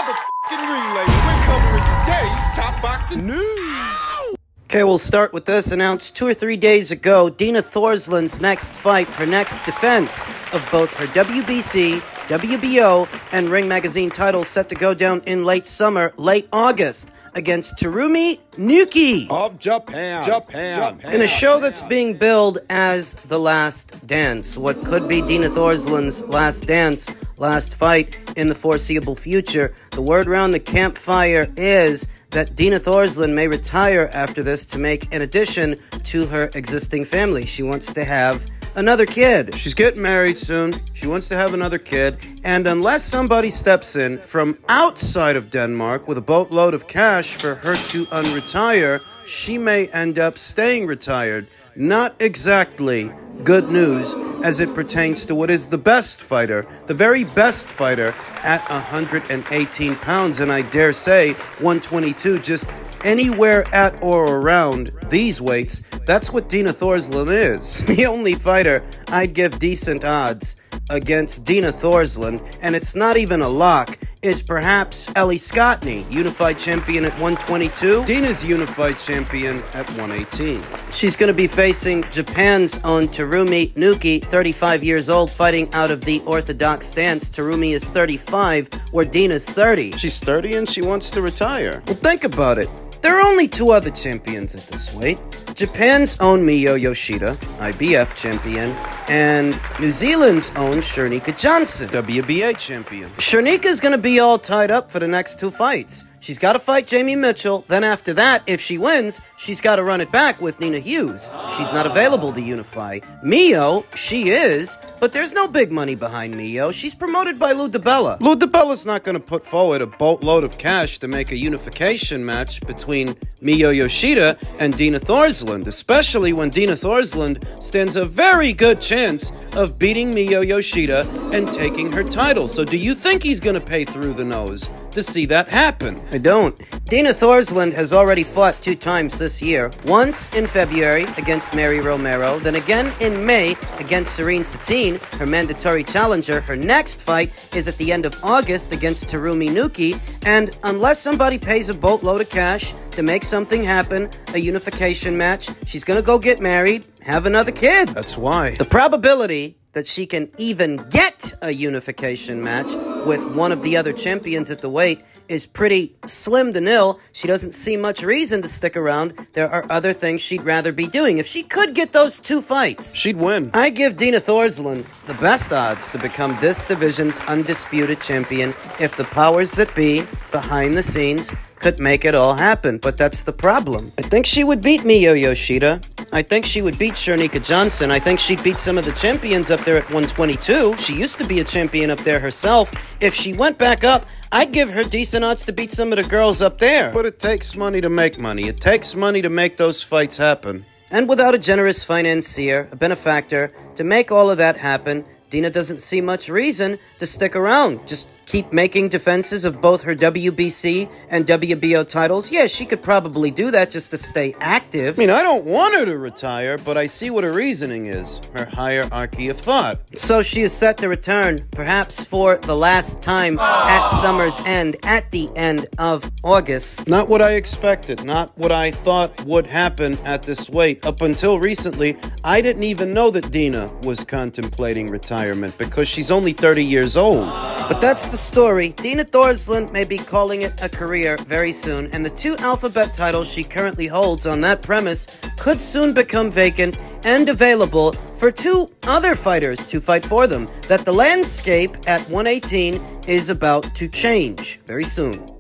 motherfucking relay. We're covering today's top boxing news. Okay, we'll start with this. Announced 2 or 3 days ago, Dina Thorslund's next fight, her next defense of both her WBC, WBO, and Ring Magazine titles set to go down in late summer, late August, against Terumi Nuki Of Japan. in a show that's being billed as The Last Dance. What could be Dina Thorslund's last dance, last fight in the foreseeable future. The word around the campfire is that Dina Thorslund may retire after this to make an addition to her existing family. She wants to have another kid. She's getting married soon. She wants to have another kid. And unless somebody steps in from outside of Denmark with a boatload of cash for her to unretire, she may end up staying retired. Not exactly good news as it pertains to what is the best fighter, the very best fighter at 118 pounds. And I dare say 122, just anywhere at or around these weights. That's what Dina Thorslund is. The only fighter I'd give decent odds against Dina Thorslund, and it's not even a lock, is perhaps Ellie Scottney, unified champion at 122. Dina's unified champion at 118. She's going to be facing Japan's own Terumi Nuki, 35 years old, fighting out of the orthodox stance. Terumi is 35, where Dina's 30. She's 30 and she wants to retire. Well, think about it. There are only 2 other champions at this weight. Japan's own Miyo Yoshida, IBF champion, and New Zealand's own Shernika Johnson, WBA champion. Shernika's going to be all tied up for the next 2 fights. She's got to fight Jamie Mitchell. Then after that, if she wins, she's got to run it back with Nina Hughes. She's not available to unify. Miyo, she is, but there's no big money behind Miyo. She's promoted by Lou DiBella. Lou DiBella's not going to put forward a boatload of cash to make a unification match between Miyo Yoshida and Dina Thorslund, especially when Dina Thorslund stands a very good chance of beating Miyo Yoshida and taking her title. So do you think he's going to pay through the nose to see that happen? I don't. Dina Thorslund has already fought 2 times this year. Once in February against Mary Romero, then again in May against Serene Satine, her mandatory challenger. Her next fight is at the end of August against Terumi Nuki, and unless somebody pays a boatload of cash to make something happen, a unification match, she's gonna go get married, have another kid. That's why. The probability that she can even get a unification match with one of the other champions at the weight is pretty slim to nil. She doesn't see much reason to stick around. There are other things she'd rather be doing. If she could get those 2 fights, she'd win. I give Dina Thorslund the best odds to become this division's undisputed champion if the powers that be behind the scenes could make it all happen. But that's the problem. I think she would beat Miyo Yoshida. I think she would beat Shernika Johnson. I think she'd beat some of the champions up there at 122. She used to be a champion up there herself. If she went back up, I'd give her decent odds to beat some of the girls up there. But it takes money to make money. It takes money to make those fights happen. And without a generous financier, a benefactor, to make all of that happen, Dina doesn't see much reason to stick around. Just keep making defenses of both her WBC and WBO titles. Yeah, she could probably do that just to stay active. I mean, I don't want her to retire, but I see what her reasoning is. Her hierarchy of thought. So she is set to return, perhaps for the last time at summer's end, at the end of August. Not what I expected, not what I thought would happen at this weight. Up until recently, I didn't even know that Dina was contemplating retirement because she's only 30 years old. But that's the story. Dina Thorslund may be calling it a career very soon, and the 2 alphabet titles she currently holds on that premise could soon become vacant and available for 2 other fighters to fight for them. That the landscape at 118 is about to change very soon.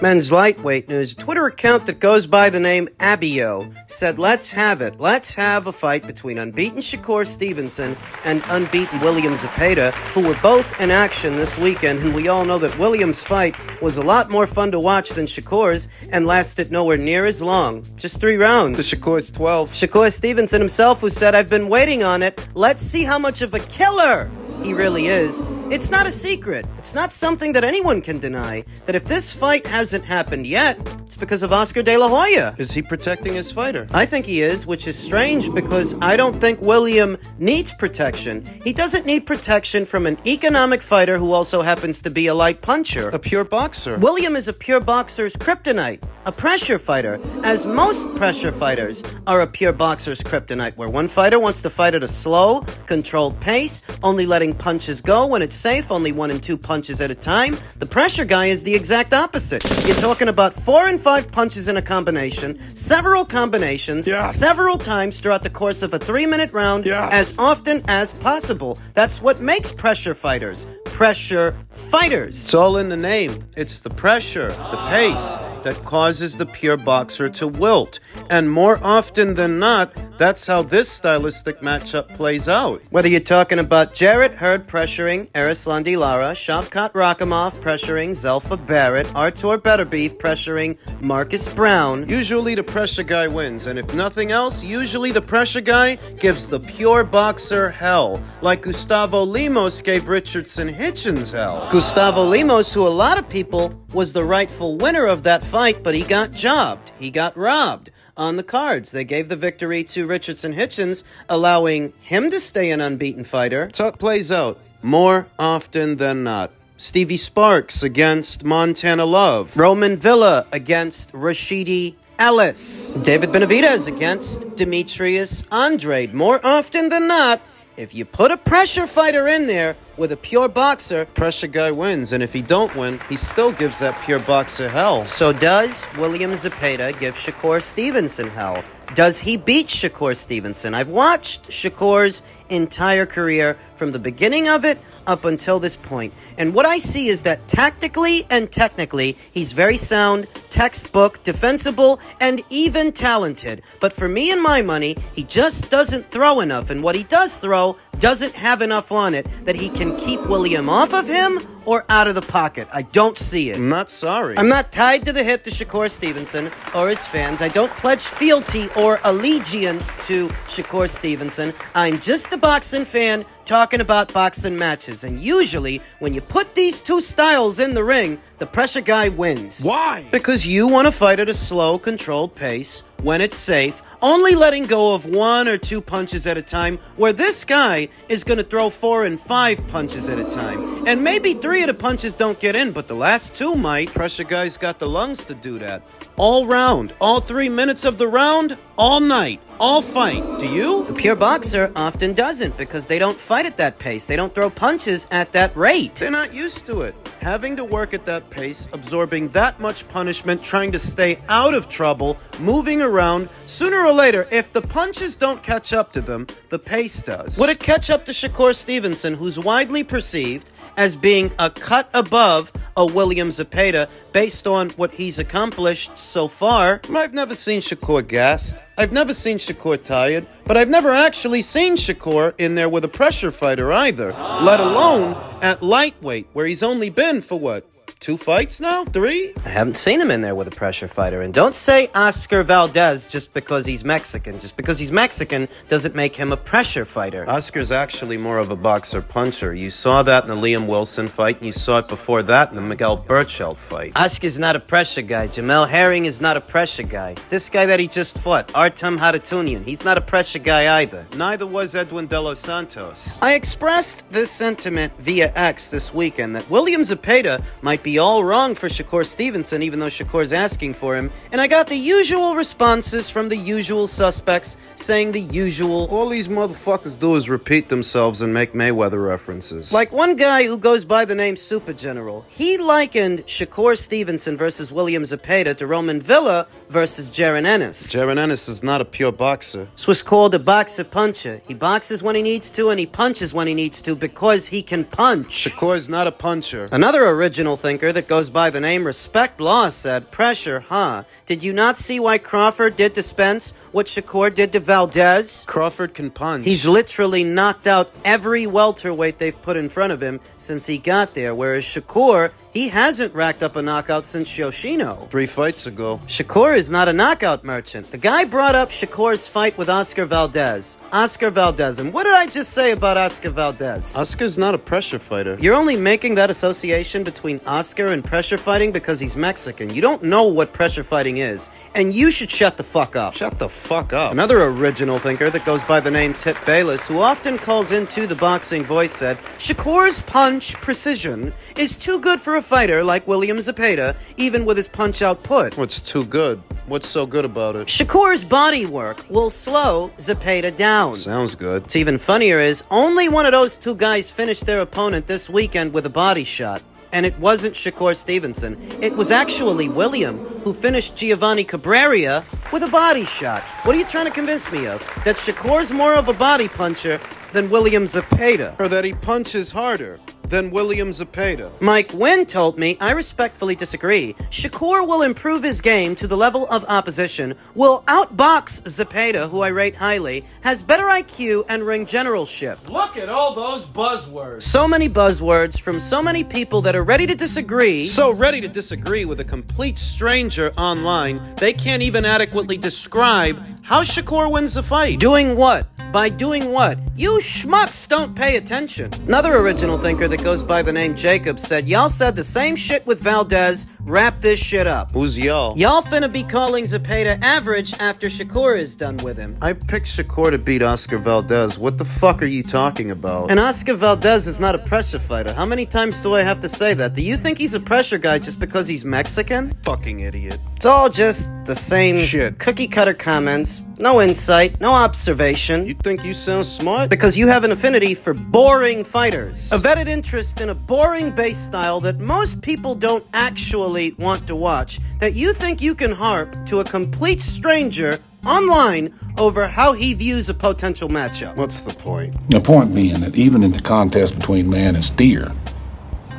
Men's lightweight news. A Twitter account that goes by the name Abio said, let's have it. Let's have a fight between unbeaten Shakur Stevenson and unbeaten William Zepeda, who were both in action this weekend. And we all know that William's fight was a lot more fun to watch than Shakur's and lasted nowhere near as long. Just 3 rounds. The Shakur's 12. Shakur Stevenson himself, who said, I've been waiting on it. Let's see how much of a killer he really is, it's not a secret. It's not something that anyone can deny, that if this fight hasn't happened yet, it's because of Oscar De La Hoya. Is he protecting his fighter? I think he is, which is strange because I don't think William needs protection. He doesn't need protection from an economic fighter who also happens to be a light puncher. A pure boxer. William is a pure boxer's kryptonite, a pressure fighter, as most pressure fighters are a pure boxer's kryptonite, where one fighter wants to fight at a slow, controlled pace, only letting punches go when it's safe, only 1 and 2 punches at a time. The pressure guy is the exact opposite. You're talking about 4 and 5 punches in a combination, several combinations, several times throughout the course of a 3-minute round, as often as possible. That's what makes pressure fighters pressure fighters. It's all in the name. It's the pressure, the pace, that causes the pure boxer to wilt. And more often than not, that's how this stylistic matchup plays out. Whether you're talking about Jarrett Hurd pressuring Erislandy Lara, Shavkat Rakhimov pressuring Zelfa Barrett, Artur Beterbiev pressuring Marcus Brown. Usually the pressure guy wins, and if nothing else, usually the pressure guy gives the pure boxer hell, like Gustavo Lemos gave Richardson Hitchens hell. Gustavo Lemos, who a lot of people was the rightful winner of that fight, but he got jobbed. He got robbed on the cards. They gave the victory to Richardson Hitchens, allowing him to stay an unbeaten fighter. That's how it plays out, more often than not. Stevie Sparks against Montana Love. Roman Villa against Rashidi Ellis. David Benavidez against Demetrius Andrade. More often than not, if you put a pressure fighter in there with a pure boxer, pressure guy wins, and if he don't win, he still gives that pure boxer hell. So does William Zepeda give Shakur Stevenson hell? Does he beat Shakur Stevenson? I've watched Shakur's entire career from the beginning of it up until this point. And what I see is that tactically and technically, he's very sound, textbook, defensible, and even talented. But for me and my money, he just doesn't throw enough. And what he does throw doesn't have enough on it that he can keep William off of him or out of the pocket. I don't see it. I'm not sorry. I'm not tied to the hip to Shakur Stevenson or his fans. I don't pledge fealty or allegiance to Shakur Stevenson. I'm just a boxing fan talking about boxing matches. And usually, when you put these two styles in the ring, the pressure guy wins. Why? Because you want to fight at a slow, controlled pace when it's safe, only letting go of 1 or 2 punches at a time, where this guy is going to throw 4 and 5 punches at a time. And maybe 3 of the punches don't get in, but the last 2 might. Pressure guy's got the lungs to do that. All round, all 3 minutes of the round, all night, all fight. Do you? The pure boxer often doesn't, because they don't fight at that pace. They don't throw punches at that rate. They're not used to it. Having to work at that pace, absorbing that much punishment, trying to stay out of trouble, moving around, sooner or later, if the punches don't catch up to them, the pace does. Would it catch up to Shakur Stevenson, who's widely perceived as being a cut above a William Zepeda based on what he's accomplished so far? I've never seen Shakur gassed. I've never seen Shakur tired. But I've never actually seen Shakur in there with a pressure fighter either. Let alone at lightweight, where he's only been for what? 2 fights now? 3? I haven't seen him in there with a pressure fighter. And don't say Oscar Valdez just because he's Mexican. Just because he's Mexican doesn't make him a pressure fighter. Oscar's actually more of a boxer-puncher. You saw that in the Liam Wilson fight, and you saw it before that in the Miguel Burchell fight. Oscar's not a pressure guy. Jamel Herring is not a pressure guy. This guy that he just fought, Artem Haratunian, he's not a pressure guy either. Neither was Edwin De Los Santos. I expressed this sentiment via X this weekend, that William Zepeda might be all wrong for Shakur Stevenson, even though Shakur's asking for him, and I got the usual responses from the usual suspects saying the usual. All these motherfuckers do is repeat themselves and make Mayweather references. Like one guy who goes by the name Super General. He likened Shakur Stevenson versus William Zepeda to Roman Villa versus Jaron Ennis. Jaron Ennis is not a pure boxer. This was called a boxer-puncher. He boxes when he needs to, and he punches when he needs to because he can punch. Shakur's not a puncher. Another original thinker that goes by the name Respect Law said, pressure, huh? Did you not see why Crawford did to Spence what Shakur did to Valdez? Crawford can punch. He's literally knocked out every welterweight they've put in front of him since he got there, whereas Shakur, He hasn't racked up a knockout since Yoshino. 3 fights ago. Shakur is not a knockout merchant. The guy brought up Shakur's fight with Oscar Valdez. Oscar Valdez. And what did I just say about Oscar Valdez? Oscar's not a pressure fighter. You're only making that association between Oscar and pressure fighting because he's Mexican. You don't know what pressure fighting is. And you should shut the fuck up. Shut the fuck up. Another original thinker that goes by the name Tip Bayless, who often calls into the boxing voice, said, Shakur's punch precision is too good for a fighter like William Zepeda, even with his punch output. What's too good? What's so good about it? Shakur's body work will slow Zepeda down. Sounds good. What's even funnier is, only one of those two guys finished their opponent this weekend with a body shot. And it wasn't Shakur Stevenson. It was actually William, who finished Giovanni Cabrera with a body shot. What are you trying to convince me of? That Shakur's more of a body puncher than William Zepeda? Or that he punches harder than William Zepeda? Mike Wynn told me, I respectfully disagree. Shakur will improve his game to the level of opposition, will outbox Zepeda, who I rate highly, has better IQ and ring generalship. Look at all those buzzwords. So many buzzwords from so many people that are ready to disagree. So ready to disagree with a complete stranger online, they can't even adequately describe how Shakur wins the fight. Doing what? By doing what? You schmucks don't pay attention. Another original thinker that goes by the name Jacob said, y'all said the same shit with Valdez, wrap this shit up. Who's y'all? Y'all finna be calling Zepeda average after Shakur is done with him. I picked Shakur to beat Oscar Valdez. What the fuck are you talking about? And Oscar Valdez is not a pressure fighter. How many times do I have to say that? Do you think he's a pressure guy just because he's Mexican? Fucking idiot. It's all just the same shit. Cookie cutter comments. No insight, no observation. You think you sound smart? Because you have an affinity for boring fighters. A vetted interest in a boring base style that most people don't actually want to watch. That you think you can harp to a complete stranger online over how he views a potential matchup. What's the point? The point being that even in the contest between man and steer,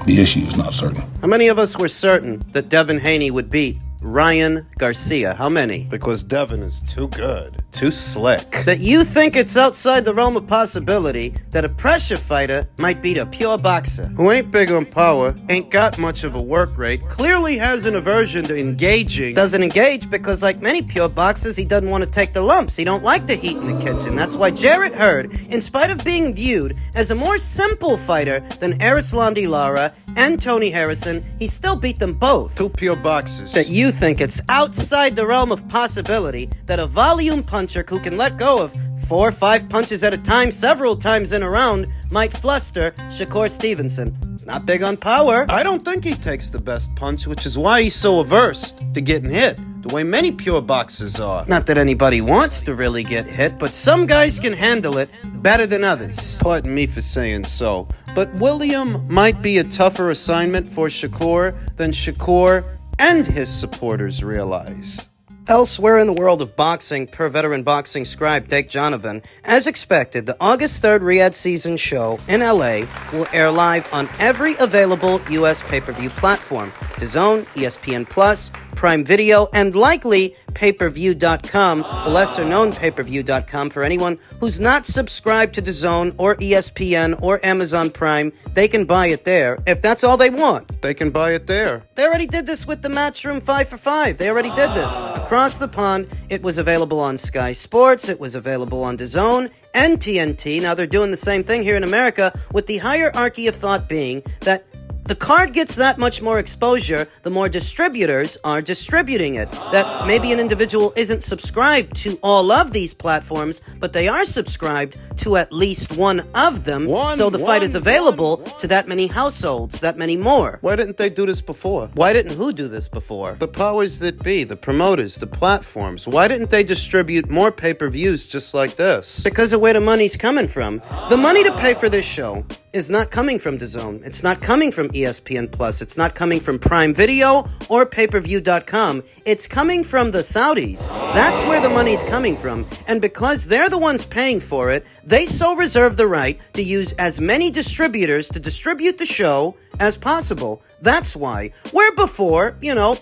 the issue is not certain. How many of us were certain that Devin Haney would beat Ryan Garcia? How many? Because Devin is too good, too slick. That you think it's outside the realm of possibility that a pressure fighter might beat a pure boxer Who ain't big on power, ain't got much of a work rate, clearly has an aversion to engaging. doesn't engage because, like many pure boxers, he doesn't want to take the lumps. He don't like the heat in the kitchen. That's why Jarrett Hurd, in spite of being viewed as a more simple fighter than Erislandy Lara and Tony Harrison, he still beat them both. Two pure boxers. That you think it's outside the realm of possibility that a volume puncher who can let go of 4 or 5 punches at a time several times in a round might fluster Shakur Stevenson. He's not big on power. I don't think he takes the best punch, which is why he's so averse to getting hit, the way many pure boxers are. Not that anybody wants to really get hit, but some guys can handle it better than others. Pardon me for saying so, but William might be a tougher assignment for Shakur than Shakur and his supporters realize. Elsewhere in the world of boxing, per veteran boxing scribe Dake Jonovan, as expected, the August 3rd Riyadh season show in LA will air live on every available US pay-per-view platform: DAZN, ESPN+, Prime Video, and likely pay-per-view.com, the lesser-known pay-per-view.com. For anyone who's not subscribed to DAZN or ESPN or Amazon Prime, they can buy it there if that's all they want. They can buy it there. They already did this with the Matchroom 5 for 5. They already did this. Across the pond, it was available on Sky Sports, it was available on DAZN and TNT. Now they're doing the same thing here in America, with the hierarchy of thought being that the card gets that much more exposure, the more distributors are distributing it. That maybe an individual isn't subscribed to all of these platforms, but they are subscribed to at least one of them, so the fight is available to that many households, that many more. Why didn't they do this before? Why didn't who do this before? The powers that be, the promoters, the platforms. Why didn't they distribute more pay-per-views just like this? Because of where the money's coming from. The money to pay for this show is not coming from DAZN. It's not coming from ESPN+. It's not coming from Prime Video or pay-per-view.com. It's coming from the Saudis. That's where the money's coming from. And because they're the ones paying for it, they so reserve the right to use as many distributors to distribute the show as possible. That's why. Where before,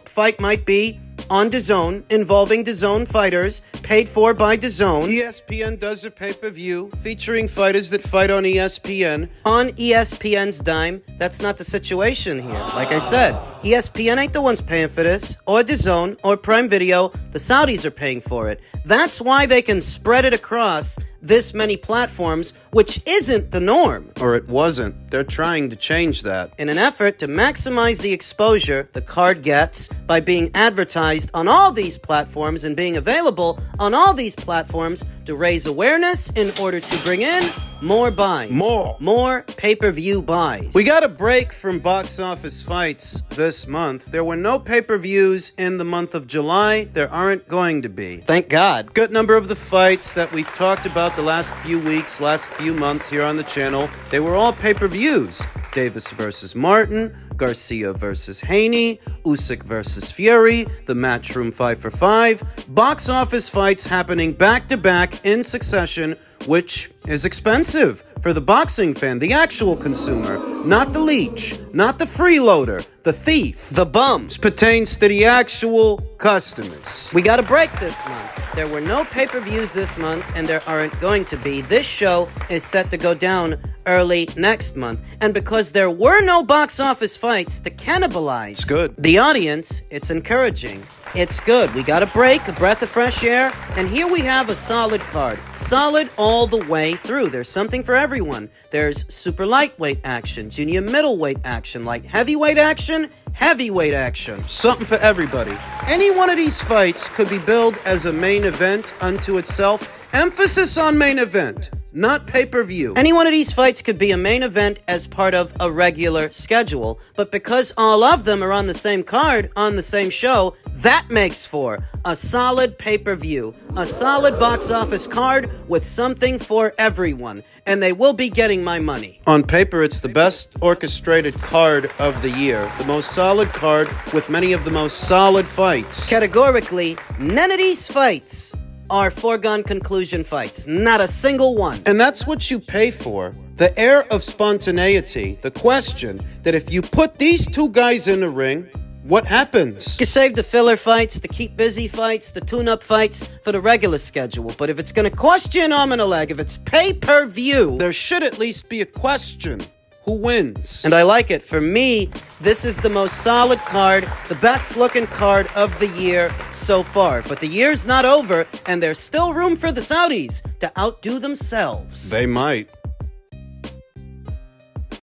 fight might be on DAZN involving DAZN fighters paid for by DAZN. ESPN does a pay-per-view featuring fighters that fight on ESPN. On ESPN's dime. That's not the situation here. Like I said, ESPN ain't the ones paying for this, or DAZN, or Prime Video. The Saudis are paying for it. That's why they can spread it across this many platforms, which isn't the norm. Or it wasn't. They're trying to change that. In an effort to maximize the exposure the card gets by being advertised on all these platforms and being available on all these platforms to raise awareness in order to bring in more buys. More pay-per-view buys. We got a break from box office fights this month. There were no pay-per-views in the month of July. There aren't going to be. Thank God. Good number of the fights that we've talked about the last few weeks, last few months here on the channel, they were all pay-per-views. Davis versus Martin, Garcia versus Haney, Usyk versus Fury, the Matchroom 5 for 5. Box office fights happening back-to-back in succession, which is expensive for the boxing fan, the actual consumer, not the leech, not the freeloader, the thief, the bum. This pertains to the actual customers. We got a break this month. There were no pay-per-views this month, and there aren't going to be. This show is set to go down early next month. And because there were no box office fights to cannibalize the audience, it's encouraging. It's good. We got a break, a breath of fresh air, and here we have a solid card. Solid all the way through. There's something for everyone. There's super lightweight action, junior middleweight action, light heavyweight action, heavyweight action. Something for everybody. Any one of these fights could be billed as a main event unto itself. Emphasis on main event, not pay-per-view. Any one of these fights could be a main event as part of a regular schedule, but because all of them are on the same card, on the same show, that makes for a solid pay-per-view, a solid box office card with something for everyone, and they will be getting my money. On paper, it's the best orchestrated card of the year, the most solid card with many of the most solid fights. Categorically, none of these fights are foregone conclusion fights. Not a single one. And that's what you pay for. The air of spontaneity. The question that if you put these two guys in the ring, what happens? You save the filler fights, the keep busy fights, the tune-up fights for the regular schedule. But if it's going to cost you an arm and a leg, if it's pay-per-view, there should at least be a question. Who wins? And I like it. For me, this is the most solid card, the best looking card of the year so far. But the year's not over, and there's still room for the Saudis to outdo themselves. They might.